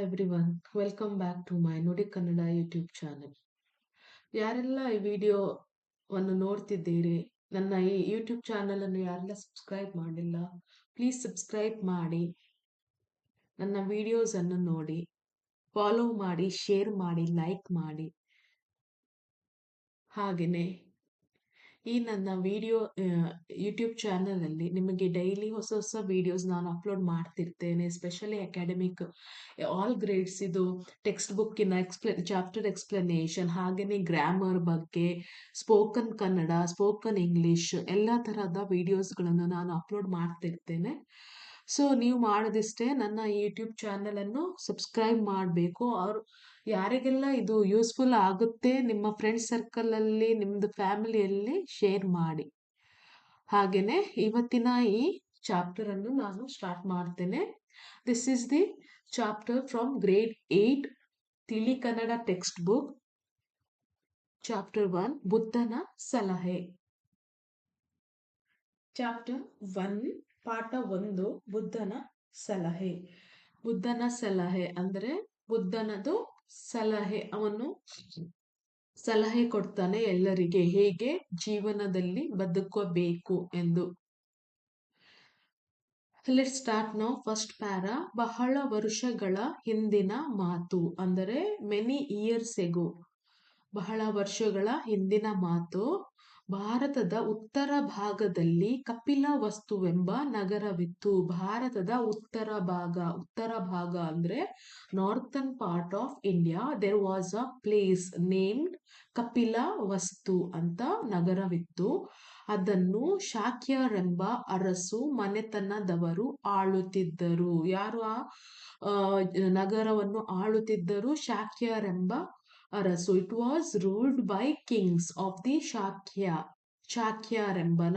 Everyone, welcome back to my Nudi Kannada YouTube channel. ಯಾರೆಲ್ಲ ಈ ವಿಡಿಯೋವನ್ನು ನೋಡ್ತಿದ್ದೀರಿ, ನನ್ನ ಈ ಯೂಟ್ಯೂಬ್ ಚಾನೆಲ್ ಅನ್ನು ಯಾರೆಲ್ಲ ಸಬ್ಸ್ಕ್ರೈಬ್ ಮಾಡಿಲ್ಲ, ಪ್ಲೀಸ್ ಸಬ್ಸ್ಕ್ರೈಬ್ ಮಾಡಿ, ನನ್ನ ವಿಡಿಯೋಸ್ ಅನ್ನು ನೋಡಿ, ಫಾಲೋ ಮಾಡಿ, ಶೇರ್ ಮಾಡಿ, ಲೈಕ್ ಮಾಡಿ. ಹಾಗೆಯೇ ಈ ನನ್ನ ಯೂಟ್ಯೂಬ್ ಚಾನಲ್ ಅಲ್ಲಿ ನಿಮಗೆ ಡೈಲಿ ಹೊಸ ಹೊಸ ವಿಡಿಯೋಸ್ ನಾನು ಅಪ್ಲೋಡ್ ಮಾಡ್ತಿರ್ತೇನೆ. ಎಸ್ಪೆಷಲಿ ಅಕಾಡೆಮಿಕ್ ಆಲ್ ಗ್ರೇಡ್ಸ್ ಇದು ಟೆಕ್ಸ್ಟ್ ಬುಕ್ಕಿನ ಚಾಪ್ಟರ್ ಎಕ್ಸ್ಪ್ಲನೇಷನ್, ಹಾಗೆಯೇ ಗ್ರಾಮರ್ ಬಗ್ಗೆ, ಸ್ಪೋಕನ್ ಕನ್ನಡ, ಸ್ಪೋಕನ್ ಇಂಗ್ಲಿಷ್ ಎಲ್ಲ ತರಹದ ವಿಡಿಯೋಸ್ಗಳನ್ನು ನಾನು ಅಪ್ಲೋಡ್ ಮಾಡ್ತಿರ್ತೇನೆ. ಸೊ ನೀವು ಮಾಡೋದಿಷ್ಟೇ, ನನ್ನ ಯೂಟ್ಯೂಬ್ ಚಾನಲ್ ಅನ್ನು ಸಬ್ಸ್ಕ್ರೈಬ್ ಮಾಡಬೇಕು. ಯಾರಿಗೆಲ್ಲ ಇದು ಯೂಸ್ಫುಲ್ ಆಗುತ್ತೆ ನಿಮ್ಮ ಫ್ರೆಂಡ್ಸ್ ಸರ್ಕಲ್ ಅಲ್ಲಿ, ನಿಮ್ದು ಫ್ಯಾಮಿಲಿಯಲ್ಲಿ ಶೇರ್ ಮಾಡಿ. ಹಾಗೇನೆ ಇವತ್ತಿನ ಈ ಚಾಪ್ಟರ್ ಅನ್ನು ನಾನು ಸ್ಟಾರ್ಟ್ ಮಾಡ್ತೇನೆ. This is the chapter from grade 8 ತಿಳಿ ಕನ್ನಡ ಟೆಕ್ಸ್ಟ್ ಬುಕ್, ಚಾಪ್ಟರ್ 1 ಬುದ್ಧನ ಸಲಹೆ. ಚಾಪ್ಟರ್ 1 ಪಾಠ 1 ಬುದ್ಧನ ಸಲಹೆ. ಬುದ್ಧನ ಸಲಹೆ ಅಂದ್ರೆ ಬುದ್ಧನದು ಸಲಹೆ, ಅವನು ಸಲಹೆ ಕೊಡ್ತಾನೆ ಎಲ್ಲರಿಗೆ ಹೇಗೆ ಜೀವನದಲ್ಲಿ ಬದುಕಬೇಕು ಎಂದು. Let's start now. First para. ಬಹಳ ವರ್ಷಗಳ ಹಿಂದಿನ ಮಾತು ಅಂದರೆ ಮೆನಿ ಇಯರ್ಸ್ ಎಗೋ. ಬಹಳ ವರ್ಷಗಳ ಹಿಂದಿನ ಮಾತು. ಭಾರತದ ಉತ್ತರ ಭಾಗದಲ್ಲಿ ಕಪಿಲವಸ್ತುವೆಂಬ ನಗರವಿತ್ತು. ಭಾರತದ ಉತ್ತರ ಭಾಗ ಅಂದ್ರೆ northern part of India. There was a place named Kapilavastu ಅಂತ ನಗರವಿತ್ತು. ಅದನ್ನು ಶಾಕ್ಯರೆಂಬ ಅರಸು ಮನೆತನದವರು ಆಳುತ್ತಿದ್ದರು. ಯಾರು ಆ ನಗರವನ್ನು ಆಳುತ್ತಿದ್ದರು? ಶಾಕ್ಯರೆಂಬ ಅರಸು. It was ruled by kings of the ಶಾಕ್ಯರೆಂಬನ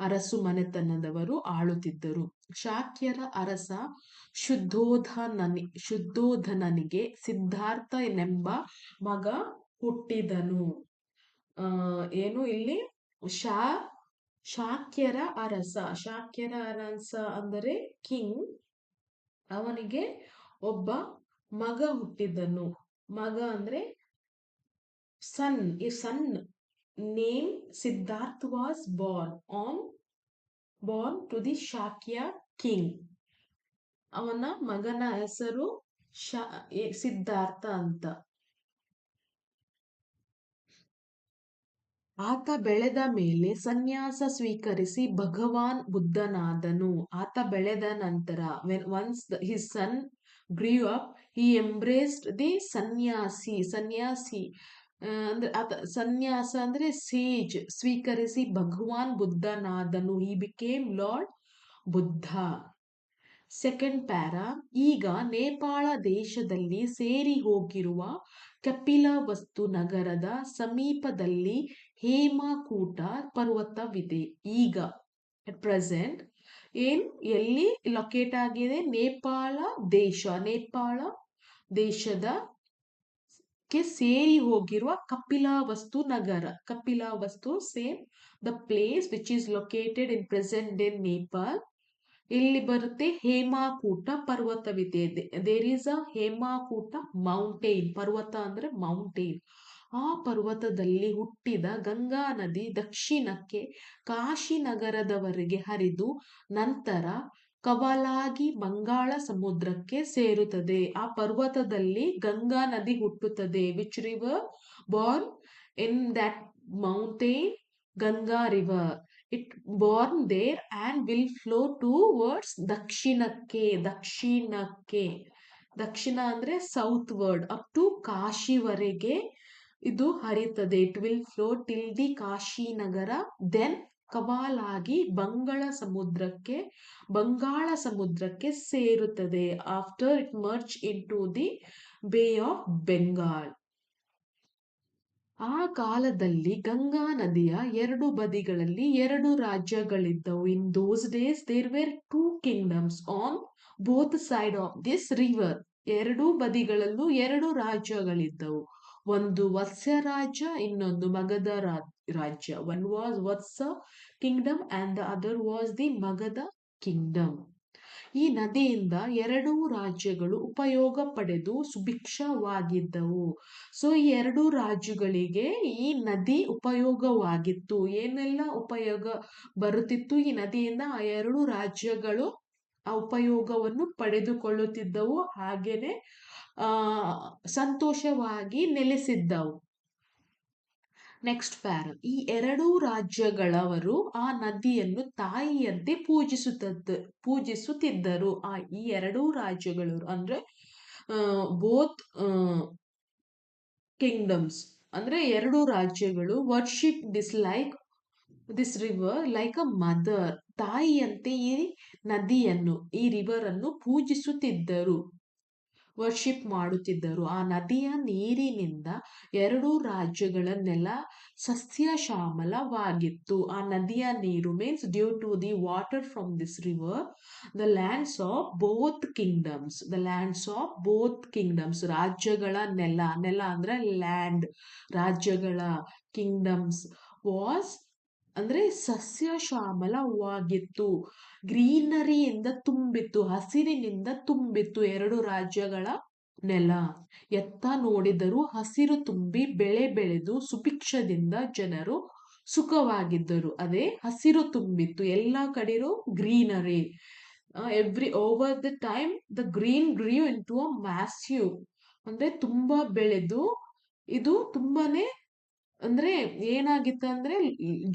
ಅರಸು ಮನೆತನದವರು ಆಳುತ್ತಿದ್ದರು. ಶಾಕ್ಯರ ಅರಸ ಶುದ್ಧೋಧನನಿಗೆ ಸಿದ್ಧಾರ್ಥನೆಂಬ ಮಗ ಹುಟ್ಟಿದನು. ಏನು ಇಲ್ಲಿ ಶಾಕ್ಯರ ಅರಸ ಅಂದರೆ ಕಿಂಗ್, ಅವನಿಗೆ ಒಬ್ಬ ಮಗ ಹುಟ್ಟಿದನು. ಮಗ ಅಂದ್ರೆ ಸನ್. ಈ son name Siddharth was born to the Shakya king. ಅವನ ಮಗನ ಹೆಸರು ಸಿದ್ಧಾರ್ಥ ಅಂತ. ಆತ ಬೆಳೆದ ಮೇಲೆ ಸನ್ಯಾಸ ಸ್ವೀಕರಿಸಿ ಭಗವಾನ್ ಬುದ್ಧನಾದನು. ಆತ ಬೆಳೆದ ನಂತರ once his son grew up, he embraced the ಸನ್ಯಾಸಿ ಅಂದ್ರೆ ಸನ್ಯಾಸ ಅಂದ್ರೆ ಸೇಜ್ ಸ್ವೀಕರಿಸಿ ಭಗವಾನ್ ಬುದ್ಧನಾದನು. he became Lord Buddha. Second para. ಈಗ ನೇಪಾಳ ದೇಶದಲ್ಲಿ ಸೇರಿ ಹೋಗಿರುವ ಕಪಿಲವಸ್ತು ನಗರದ ಸಮೀಪದಲ್ಲಿ ಹೇಮಕೂಟ ಪರ್ವತವಿದೆ. ಈಗ ಅಟ್ ಪ್ರೆಸೆಂಟ್ ಎಲ್ಲಿ ಲೊಕೇಟ್ ಆಗಿದೆ? ನೇಪಾಳ ದೇಶಕ್ಕೆ ಸೇರಿ ಹೋಗಿರುವ ಕಪಿಲವಸ್ತು ನಗರ. Kapilavastu same the place which is located in present day Nepal. ಇಲ್ಲಿ ಬರುತ್ತೆ ಹೇಮಕೂಟ ಪರ್ವತವಿದೆ. There is a Hemakuta mountain. ಪರ್ವತ ಅಂದ್ರೆ ಮೌಂಟೇನ್. ಆ ಪರ್ವತದಲ್ಲಿ ಹುಟ್ಟಿದ ಗಂಗಾ ನದಿ ದಕ್ಷಿಣಕ್ಕೆ ಕಾಶಿ ನಗರದವರೆಗೆ ಹರಿದು ನಂತರ ಕವಲಾಗಿ ಬಂಗಾಳ ಸಮುದ್ರಕ್ಕೆ ಸೇರುತ್ತದೆ. ಆ ಪರ್ವತದಲ್ಲಿ ಗಂಗಾ ನದಿ ಹುಟ್ಟುತ್ತದೆ. Which river born in that mountain? Ganga river. It born there and will flow towards ದಕ್ಷಿಣಕ್ಕೆ. ದಕ್ಷಿಣ ಅಂದ್ರೆ ಸೌತ್ ವರ್ಡ್, ಅಪ್ ಟು ಕಾಶಿವರೆಗೆ ಇದು ಹರಿತದೆ. It will flow till the Kashi ನಗರ, ದೆನ್ ಕವಾಲಾಗಿ ಬಂಗಾಳ ಸಮುದ್ರಕ್ಕೆ ಸೇರುತ್ತದೆ. After it merge in to the bay of Bengal. ಆ ಕಾಲದಲ್ಲಿ ಗಂಗಾ ನದಿಯ ಎರಡು ಬದಿಗಳಲ್ಲಿ ಎರಡು ರಾಜ್ಯಗಳಿದ್ದವು. In those days there were 2 kingdoms on both side of this river. ಎರಡು ಬದಿಗಳಲ್ಲೂ ಎರಡು ರಾಜ್ಯಗಳಿದ್ದವು. ಒಂದು ವತ್ಸ ರಾಜ್ಯ, ಇನ್ನೊಂದು ಮಗಧ ರಾಜ್ಯ. One was Vatsa kingdom and the other was the Magadha kingdom. ಈ ನದಿಯಿಂದ ಎರಡೂ ರಾಜ್ಯಗಳು ಉಪಯೋಗ ಪಡೆದು ಸುಭಿಕ್ಷವಾಗಿದ್ದವು. ಸೊ ಈ ಎರಡೂ ರಾಜ್ಯಗಳಿಗೆ ಈ ನದಿ ಉಪಯೋಗವಾಗಿತ್ತು. ಏನೆಲ್ಲ ಉಪಯೋಗ ಬರುತ್ತಿತ್ತು ಈ ನದಿಯಿಂದ, ಆ ಎರಡು ರಾಜ್ಯಗಳು ಆ ಉಪಯೋಗವನ್ನು ಪಡೆದುಕೊಳ್ಳುತ್ತಿದ್ದವು. ಹಾಗೇನೆ ಆ ಸಂತೋಷವಾಗಿ ನೆಲೆಸಿದ್ದವು. ನೆಕ್ಸ್ಟ್ ಪ್ಯಾರ, ಈ ಎರಡೂ ರಾಜ್ಯಗಳವರು ಆ ನದಿಯನ್ನು ತಾಯಿಯಂತೆ ಪೂಜಿಸುತ್ತಿದ್ದರು. ಈ ಎರಡೂ ರಾಜ್ಯಗಳು ಅಂದ್ರೆ ಬೋತ್ ಕಿಂಗ್ಡಮ್ಸ್ ಅಂದ್ರೆ ಎರಡು ರಾಜ್ಯಗಳು worship this river like a mother. ತಾಯಿಯಂತೆ ಈ ನದಿಯನ್ನು, ಈ ರಿವರ್ ಅನ್ನು ಪೂಜಿಸುತ್ತಿದ್ದರು, ವರ್ಷಿಪ್ ಮಾಡುತ್ತಿದ್ದರು. ಆ ನದಿಯ ನೀರಿನಿಂದ ಎರಡೂ ರಾಜ್ಯಗಳ ನೆಲ ಸಸ್ಯಶ್ಯಾಮಲವಾಗಿತ್ತು. ಆ ನದಿಯ ನೀರು means due to the water from this river the lands of both kingdoms, ರಾಜ್ಯಗಳ ನೆಲ, ನೆಲ ಅಂದ್ರೆ ಲ್ಯಾಂಡ್, ರಾಜ್ಯಗಳ, ಕಿಂಗ್ಡಮ್ಸ್ ವಾಸ್ ಅಂದ್ರೆ ಸಸ್ಯಶ್ಯಾಮಲವಾಗಿತ್ತು. ಗ್ರೀನರಿಯಿಂದ ತುಂಬಿತ್ತು, ಹಸಿರಿನಿಂದ ತುಂಬಿತ್ತು ಎರಡು ರಾಜ್ಯಗಳ ನೆಲ. ಎತ್ತ ನೋಡಿದರೂ ಹಸಿರು ತುಂಬಿ ಬೆಳೆ ಬೆಳೆದು ಸುಭಿಕ್ಷದಿಂದ ಜನರು ಸುಖವಾಗಿದ್ದರು. ಅದೇ ಹಸಿರು ತುಂಬಿತ್ತು, ಎಲ್ಲ ಕಡೆಯೂ greenery. Every over the time the green grew in to a mass, ಅಂದ್ರೆ ತುಂಬಾ ಬೆಳೆದು ಇದು ತುಂಬಾನೇ ಅಂದ್ರೆ ಏನಾಗಿತ್ತು ಅಂದ್ರೆ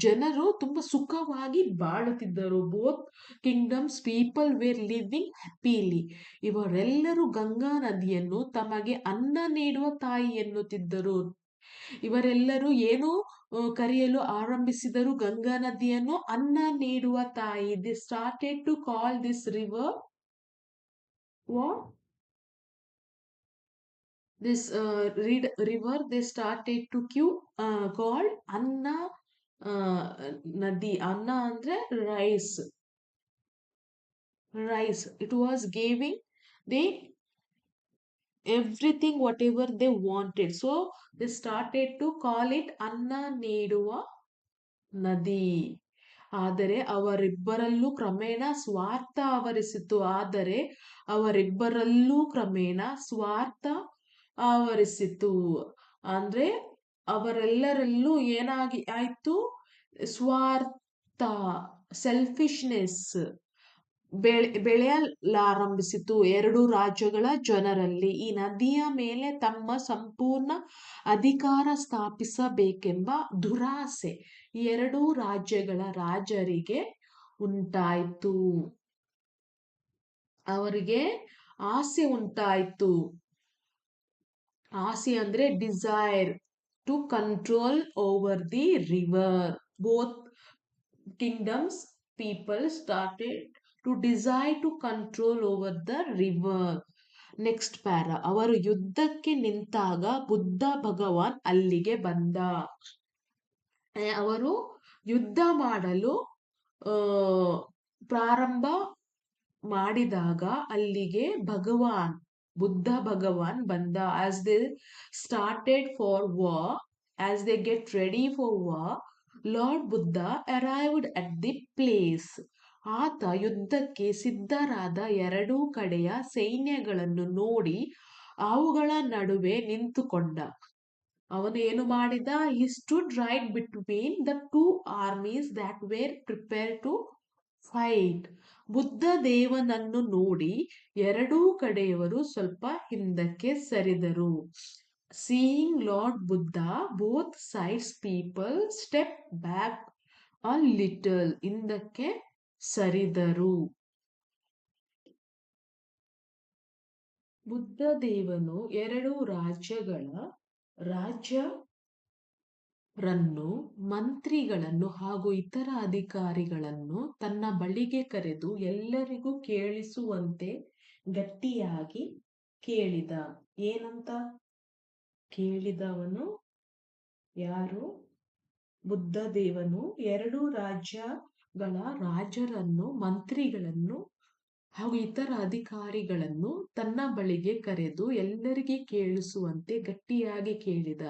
ಜನರು ತುಂಬಾ ಸುಖವಾಗಿ ಬಾಳುತ್ತಿದ್ದರು. Both kingdoms people were living happily. ಇವರೆಲ್ಲರೂ ಗಂಗಾ ನದಿಯನ್ನು ತಮಗೆ ಅನ್ನ ನೀಡುವ ತಾಯಿ ಎನ್ನುತ್ತಿದ್ದರು. ಇವರೆಲ್ಲರೂ ಏನು ಕರೆಯಲು ಆರಂಭಿಸಿದರು ಗಂಗಾ ನದಿಯನ್ನು? ಅನ್ನ ನೀಡುವ ತಾಯಿ. They started to call this river river they started to called Anna Nadi. Anna andre rice. It was giving they everything whatever they wanted. So they started to call it Anna Neduva Nadi. ಆದರೆ ಅವರಿಬ್ಬರಲ್ಲೂ ಕ್ರಮೇಣ ಸ್ವಾರ್ಥ ಆವರಿಸಿತು. ಅಂದ್ರೆ ಅವರೆಲ್ಲರಲ್ಲೂ ಆಯ್ತು? ಸ್ವಾರ್ಥ, selfishness ಬೆಳೆಯಲಾರಂಭಿಸಿತು ಎರಡು ರಾಜ್ಯಗಳ ಜನರಲ್ಲಿ. ಈ ನದಿಯ ಮೇಲೆ ತಮ್ಮ ಸಂಪೂರ್ಣ ಅಧಿಕಾರ ಸ್ಥಾಪಿಸಬೇಕೆಂಬ ದುರಾಸೆ ಈ ಎರಡೂ ರಾಜ್ಯಗಳ ರಾಜರಿಗೆ ಉಂಟಾಯಿತು. ಅವರಿಗೆ ಆಸೆ ಉಂಟಾಯಿತು. ಆಸೆ ಅಂದ್ರೆ desire to control over the river. Both kingdoms people started to desire to control over the river. Next para, ಅವರು ಯುದ್ಧಕ್ಕೆ ನಿಂತಾಗ ಬುದ್ಧ ಭಗವಾನ್ ಅಲ್ಲಿಗೆ ಬಂದ. ಅವರು ಯುದ್ಧ ಮಾಡಲು ಪ್ರಾರಂಭ ಮಾಡಿದಾಗ ಅಲ್ಲಿಗೆ ಬುದ್ಧ ಭಗವಾನ್ ಬಂದ. as they started for war, as they get ready for war, Lord Buddha arrived at the place. ಆತ ಯುದ್ಧಕ್ಕೆ ಸಿದ್ಧರಾದ ಎರಡೂ ಕಡೆಯ ಸೈನ್ಯಗಳನ್ನು ನೋಡಿ ಅವುಗಳ ನಡುವೆ ನಿಂತುಕೊಂಡ. ಅವನು ಏನು ಮಾಡಿದ? he stood right between the two armies that were prepared to fight. Buddha ದೇವನನ್ನು ನೋಡಿ ಎರಡೂ ಕಡೆಯವರು ಸ್ವಲ್ಪ ಹಿಂದಕ್ಕೆ ಸರಿದರು. seeing Lord Buddha, both sides people step back a little. ಹಿಂದಕ್ಕೆ ಸರಿದರು. ಬುದ್ಧ ದೇವನು ಎರಡೂ ರಾಜ್ಯರನ್ನು, ಮಂತ್ರಿಗಳನ್ನು ಹಾಗೂ ಇತರ ಅಧಿಕಾರಿಗಳನ್ನು ತನ್ನ ಬಳಿಗೆ ಕರೆದು ಎಲ್ಲರಿಗೂ ಕೇಳಿಸುವಂತೆ ಗಟ್ಟಿಯಾಗಿ ಕೇಳಿದ. ಏನಂತ ಕೇಳಿದವನು ಯಾರು? ಬುದ್ಧ ದೇವನು ಎರಡೂ ರಾಜ್ಯಗಳ ರಾಜರನ್ನು, ಮಂತ್ರಿಗಳನ್ನು ಹಾಗೂ ಇತರ ಅಧಿಕಾರಿಗಳನ್ನು ತನ್ನ ಬಳಿಗೆ ಕರೆದು ಎಲ್ಲರಿಗೆ ಕೇಳಿಸುವಂತೆ ಗಟ್ಟಿಯಾಗಿ ಕೇಳಿದ.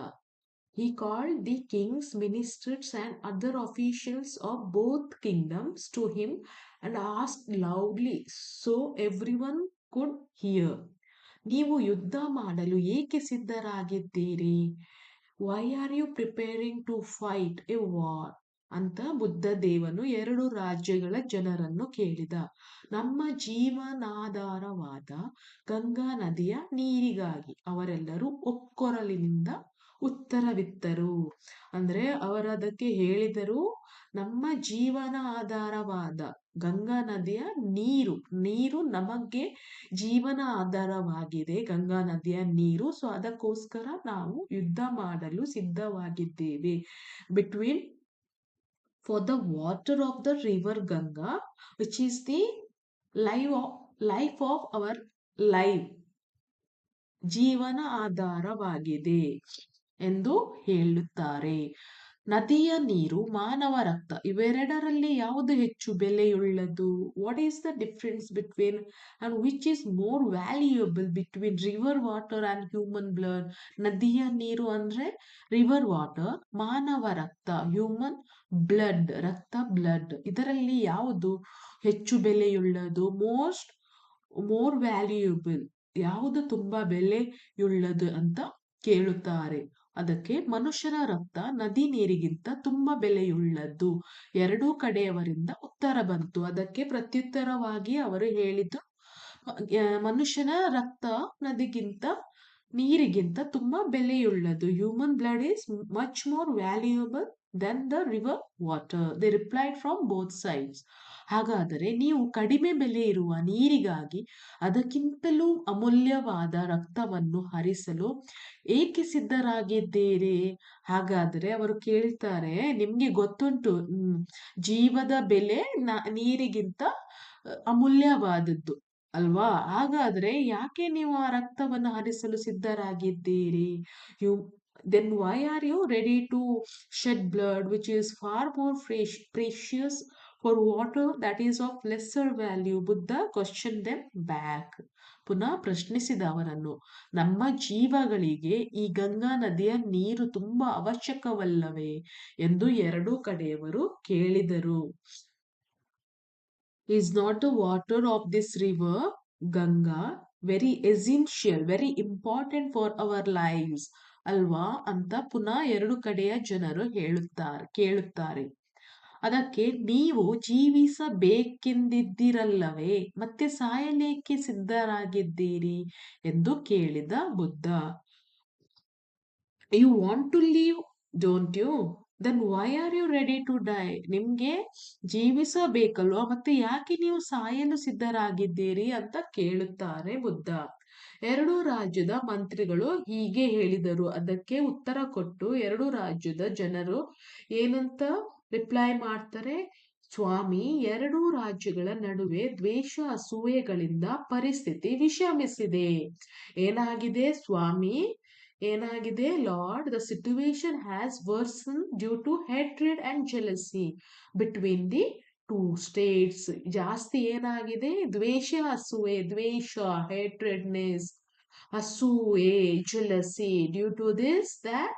He called the king's ministers and other officials of both kingdoms to him and asked loudly so everyone could hear, ನೀವು ಯುದ್ಧ ಮಾಡಲು ಏಕೆ ಸಿದ್ಧರಾಗಿದ್ದೀರಿ? Why are you preparing to fight a war ಅಂತ ಬುದ್ಧ ದೇವನು ಎರಡು ರಾಜ್ಯಗಳ ಜನರನ್ನು ಕೇಳಿದ. ನಮ್ಮ ಜೀವನಾಧಾರವಾದ ಗಂಗಾ ನದಿಯ ನೀರಿಗಾಗಿ ಅವರೆಲ್ಲರೂ ಒಕ್ಕೊರಲಿನಿಂದ ಉತ್ತರವಿತ್ತರು. ಅಂದ್ರೆ ಅವರದಕ್ಕೆ ಹೇಳಿದರು, ನಮ್ಮ ಜೀವನ ಆಧಾರವಾದ ಗಂಗಾ ನದಿಯ ನೀರು ನಮಗೆ ಜೀವನ ಆಧಾರವಾಗಿದೆ, ಗಂಗಾ ನದಿಯ ನೀರು. ಸೊ ಅದಕ್ಕೋಸ್ಕರ ನಾವು ಯುದ್ಧ ಮಾಡಲು ಸಿದ್ಧವಾಗಿದ್ದೇವೆ. Between for the water of the river Ganga which is the life of our life, ಜೀವನ ಆಧಾರವಾಗಿದೆ ಎಂದು ಹೇಳುತ್ತಾರೆ. ನದಿಯ ನೀರು, ಮಾನವ ರಕ್ತ, ಇವೆರಡರಲ್ಲಿ ಯಾವುದು ಹೆಚ್ಚು ಬೆಲೆಯುಳ್ಳದು? What is the difference between and which is more valuable between river water and human blood? ನದಿಯ ನೀರು ಅಂದ್ರೆ ರಿವರ್ ವಾಟರ್, ಮಾನವ ರಕ್ತ ಹ್ಯೂಮನ್ ಬ್ಲಡ್, ರಕ್ತ ಬ್ಲಡ್, ಇದರಲ್ಲಿ ಯಾವುದು ಹೆಚ್ಚು ಬೆಲೆಯುಳ್ಳದು? ಮೋರ್ ವ್ಯಾಲ್ಯೂಯಬಲ್, ಯಾವುದು ತುಂಬಾ ಬೆಲೆಯುಳ್ಳದು ಅಂತ ಕೇಳುತ್ತಾರೆ. ಅದಕ್ಕೆ ಮನುಷ್ಯನ ರಕ್ತ ನದಿ ನೀರಿಗಿಂತ ತುಂಬಾ ಬೆಲೆಯುಳ್ಳದ್ದು. ಎರಡೂ ಕಡೆಯವರಿಂದ ಉತ್ತರ ಬಂತು. ಅದಕ್ಕೆ ಪ್ರತ್ಯುತ್ತರವಾಗಿ ಅವರು ಹೇಳಿದ್ದು, ಮನುಷ್ಯನ ರಕ್ತ ನೀರಿಗಿಂತ ತುಂಬಾ ಬೆಲೆಯುಳ್ಳದು. Human blood is much more valuable than the river water. They replied from both sides. ಹಾಗಾದರೆ ನೀವು ಕಡಿಮೆ ಬೆಲೆ ಇರುವ ನೀರಿಗಾಗಿ ಅದಕ್ಕಿಂತಲೂ ಅಮೂಲ್ಯವಾದ ರಕ್ತವನ್ನು ಹರಿಸಲು ಏಕೆ ಸಿದ್ಧರಾಗಿದ್ದೀರಿ? ಹಾಗಾದರೆ ಅವರು ಕೇಳ್ತಾರೆ, ನಿಮ್ಗೆ ಗೊತ್ತುಂಟು ಜೀವದ ಬೆಲೆ ನೀರಿಗಿಂತ ಅಮೂಲ್ಯವಾದದ್ದು ಅಲ್ವಾ? ಹಾಗಾದ್ರೆ ಯಾಕೆ ನೀವು ಆ ರಕ್ತವನ್ನು ಹರಿಸಲು ಸಿದ್ಧರಾಗಿದ್ದೀರಿ? Then why are you ready to shed blood which is far more precious for water that is of lesser value? Buddha questioned them back. ಪುನಃ ಪ್ರಶ್ನಿಸಿದ ಅವರನ್ನು, ನಮ್ಮ ಜೀವಗಳಿಗೆ ಈ ಗಂಗಾ ನದಿಯ ನೀರು ತುಂಬಾ ಅವಶ್ಯಕವಲ್ಲವೇ ಎಂದು ಎರಡೂ ಕಡೆಯವರು ಕೇಳಿದರು. Is not the water of this river Ganga very essential, very important for our lives ಅಲ್ವಾ ಅಂತ ಪುನಃ ಎರಡು ಕಡೆಯ ಜನರು ಕೇಳುತ್ತಾರೆ. ಅದಕ್ಕೆ ನೀವು ಜೀವಿಸಬೇಕೆಂದಿದ್ದಿರಲ್ಲವೇ, ಮತ್ತೆ ಸಾಯಲೇಕೆ ಸಿದ್ಧರಾಗಿದ್ದೀರಿ ಎಂದು ಕೇಳಿದ ಬುದ್ಧ. You want to live don't you? Then why are you ready to die? ನಿಮ್ಗೆ ಜೀವಿಸಬೇಕಲ್ವಾ, ಮತ್ತೆ ಯಾಕೆ ನೀವು ಸಾಯಲು ಸಿದ್ಧರಾಗಿದ್ದೀರಿ ಅಂತ ಕೇಳುತ್ತಾರೆ ಬುದ್ಧ. ಎರಡು ರಾಜ್ಯದ ಮಂತ್ರಿಗಳು ಹೀಗೆ ಹೇಳಿದರು. ಅದಕ್ಕೆ ಉತ್ತರ ಕೊಟ್ಟು ಎರಡು ರಾಜ್ಯದ ಜನರು ಏನಂತ ರಿಪ್ಲೈ ಮಾಡ್ತಾರೆ? ಸ್ವಾಮಿ, ಎರಡೂ ರಾಜ್ಯಗಳ ನಡುವೆ ದ್ವೇಷ ಅಸೂಯೆಗಳಿಂದ ಪರಿಸ್ಥಿತಿ ವಿಷಮಿಸಿದೆ. ಏನಾಗಿದೆ ಸ್ವಾಮಿ? ಏನಾಗಿದೆ lord? The situation has worsened due to hatred and jealousy between the two states. ಜಾಸ್ತಿ ಏನಾಗಿದೆ? ದ್ವೇಷ ಅಸೂಯೆ, hatredness, ಅಸೂಯೆ, jealousy. Due to this, that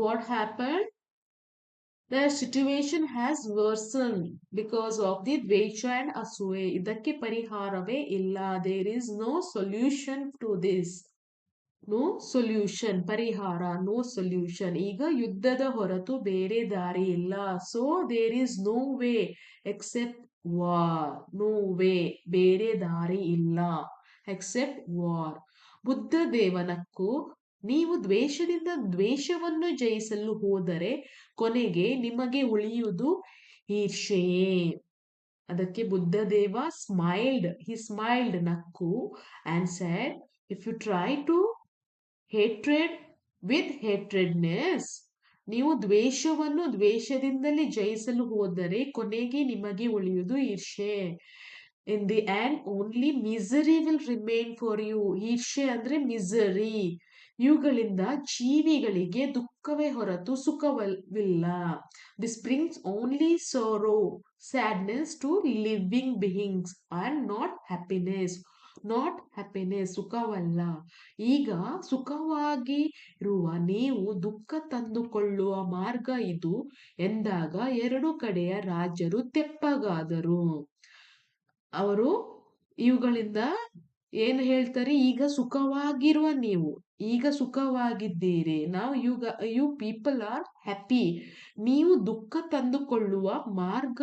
what happened? The situation has worsened because of the ದ್ವೇಷ and ಅಸೂಯೆ. ಇದಕ್ಕೆ ಪರಿಹಾರವೇ ಇಲ್ಲ. There is no solution to this. No solution, ಪರಿಹಾರ, ನೋ ಸೊಲ್ಯೂಷನ್. ಈಗ ಯುದ್ಧದ ಹೊರತು ಬೇರೆ ದಾರಿ ಇಲ್ಲ. So there is no way except war. No way, ಬೇರೆ ದಾರಿ ಇಲ್ಲ ಎಕ್ಸೆಪ್ಟ್ ವಾರ್. ಬುದ್ಧ ದೇವನಕ್ಕೂ, ನೀವು ದ್ವೇಷದಿಂದ ದ್ವೇಷವನ್ನು ಜಯಿಸಲು ಹೋದರೆ ಕೊನೆಗೆ ನಿಮಗೆ ಉಳಿಯುವುದು ಈರ್ಷೆಯೇ. ಅದಕ್ಕೆ ಬುದ್ಧ ದೇವ ಸ್ಮೈಲ್ಡ್, ನಕ್ಕು, and said, if you try to hatred with hatredness, ನೀವು ದ್ವೇಷವನ್ನು ದ್ವೇಷದಿಂದಲೇ ಜಯಿಸಲು ಹೋದರೆ ಕೊನೆಗೆ ನಿಮಗೆ ಉಳಿಯುವುದು ಈರ್ಷೆ. In the end only misery will remain for you. ಈರ್ಷೆ ಅಂದ್ರೆ ಮಿಸರಿ. ಇವುಗಳಿಂದ ಜೀವಿಗಳಿಗೆ ದುಃಖವೇ ಹೊರತು ಸುಖವಿಲ್ಲ. This brings only sorrow, sadness to living beings and not happiness. Not happiness, ಸುಖವಲ್ಲ. ಈಗ ಸುಖವಾಗಿರುವ ನೀವು ದುಃಖ ತಂದುಕೊಳ್ಳುವ ಮಾರ್ಗ ಇದು ಎಂದಾಗ ಎರಡು ಕಡೆಯ ರಾಜರು ತೆಪ್ಪಗಾದರು. ಅವರು ಇವುಗಳಿಂದ ಏನು ಹೇಳ್ತಾರೆ, ಈಗ ಸುಖವಾಗಿರುವ ನೀವು, ಈಗ ಸುಖವಾಗಿದ್ದೀರಿ, ನಾವು ಯು ಪೀಪಲ್ ಆರ್ ಹ್ಯಾಪಿ, ನೀವು ದುಃಖ ತಂದುಕೊಳ್ಳುವ ಮಾರ್ಗ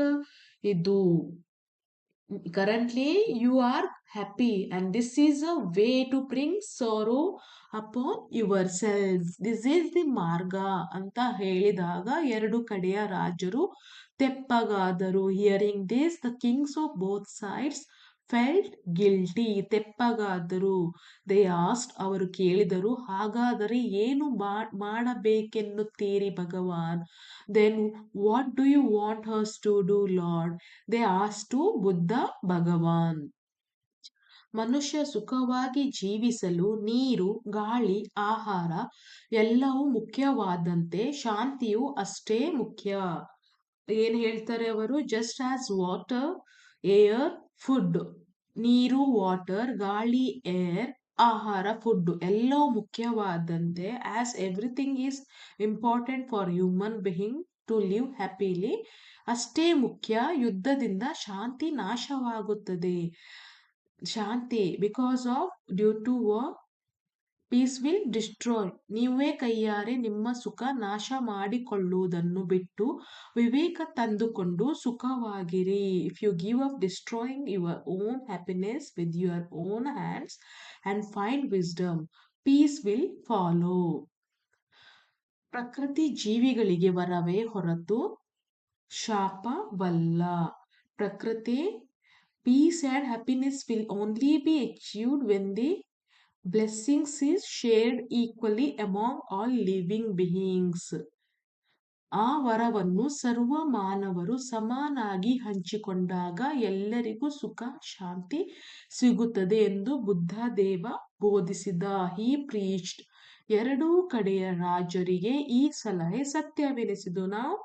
ಇದು. Currently, you are happy, and this is a way to bring sorrow upon yourselves. This is the marga ಅಂತ ಹೇಳಿದಾಗ ಎರಡು ಕಡೆಯ ರಾಜರು ತೆಪ್ಪಗಾದರು. Hearing this, the kings of both sides felt guilty. ತೆಪ್ಪಗಾದರು. They asked, ಅವರು ಕೇಳಿದರು, ಹಾಗಾದರೆ ಏನು ಮಾಡಬೇಕೆನ್ನುತ್ತೀರಿ ಭಗವಾನ್? Then what do you want us to do, Lord? They asked to Buddha ಭಗವಾನ್. ಮನುಷ್ಯ ಸುಖವಾಗಿ ಜೀವಿಸಲು ನೀರು, ಗಾಳಿ, ಆಹಾರ ಎಲ್ಲವೂ ಮುಖ್ಯವಾದಂತೆ ಶಾಂತಿಯು ಅಷ್ಟೇ ಮುಖ್ಯ. ಏನ್ ಹೇಳ್ತಾರೆ ಅವರು? Just as water, air, food, ನೀರು ವಾಟರ್, ಗಾಳಿ ಏರ್, ಆಹಾರ ಫುಡ್ ಎಲ್ಲವೂ ಮುಖ್ಯವಾದಂತೆ, as everything is important for human being to live happily, ಅಷ್ಟೇ ಮುಖ್ಯ ಯುದ್ಧದಿಂದ ಶಾಂತಿ ನಾಶವಾಗುತ್ತದೆ. ಶಾಂತಿ because of due to war peace will destroy. ನೀವೇ ಕೈಯಾರೆ ನಿಮ್ಮ ಸುಖ ನಾಶ ಮಾಡಿಕೊಳ್ಳುವುದನ್ನು ಬಿಟ್ಟು ವಿವೇಕ ತಂದುಕೊಂಡು ಸುಖವಾಗಿರಿ. If you give up destroying your own happiness with your own hands and find wisdom, peace will follow. ಪ್ರಕೃತಿ ಜೀವಿಗಳಿಗೆ ವರವೇ ಹೊರತು ಶಾಪವಲ್ಲ. ಪ್ರಕೃತಿ peace and happiness will only be achieved when the blessings is shared equally among all living beings. ಆ ವರವನ್ನು ಸರ್ವ ಮಾನವರು ಸಮಾನಾಗಿ ಹಂಚಿಕೊಂಡಾಗ ಎಲ್ಲರಿಗೂ ಸುಖ ಶಾಂತಿ ಸಿಗುತ್ತದೆ ಎಂದು ಬುದ್ಧದೇವ ಬೋಧಿಸಿದ. ಹಿ ಪ್ರೀಚ್ಡ್. ಎರಡೂ ಕಡೆಯ ರಾಜರಿಗೆ ಈ ಸಲಹೆ ಸತ್ಯವೆನಿಸಿತು. ನಾವು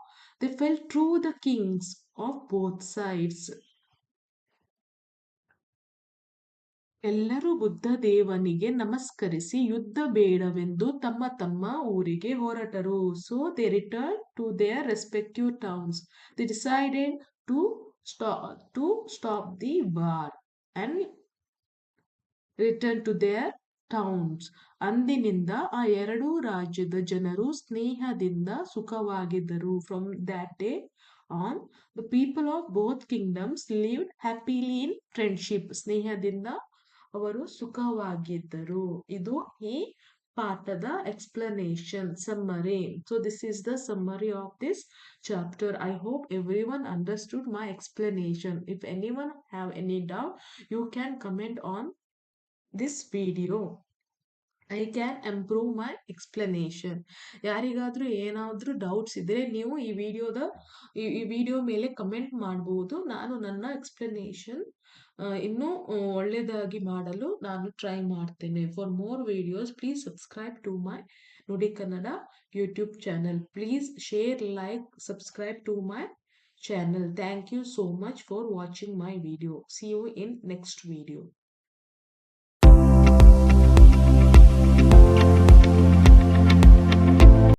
they felt true the kings of both sides. ಎಲ್ಲರೂ ಬುದ್ಧದೇವನಿಗೆ ನಮಸ್ಕರಿಸಿ ಯುದ್ಧ ಬೇಡವೆಂದು ತಮ್ಮ ತಮ್ಮ ಊರಿಗೆ ಹೊರಟರು. So they return to their respective towns. They decided to stop the war and return to their towns. ಅಂದಿನಿಂದ ಆ ಎರಡೂ ರಾಜ್ಯದ ಜನರು ಸ್ನೇಹದಿಂದ ಸುಖವಾಗಿದ್ದರು. From that day on the people of both kingdoms lived happily in friendship. ಸ್ನೇಹದಿಂದ ಅವರು ಸುಖವಾಗಿದ್ದರು. ಇದು ಈ ಪಾಠದ explanation, summary. So this is the summary of this chapter. I hope everyone understood my explanation. If anyone have any doubt, you can comment on this video. I can improve my explanation. ಯಾರಿಗಾದರೂ ಏನಾದರೂ doubts ಇದ್ದರೆ ನೀವು ಈ video ಮೇಲೆ comment ಮಾಡ್ಬೋದು. ನಾನು ನನ್ನ explanation ಇನ್ನೂ ಒಳ್ಳೆಯದಾಗಿ ಮಾಡಲು ನಾನು ಟ್ರೈ ಮಾಡ್ತೇನೆ. For more videos please subscribe to my Nudi Kannada YouTube channel. Please share, like, subscribe to my channel. Thank you so much for watching my video. See you in next video.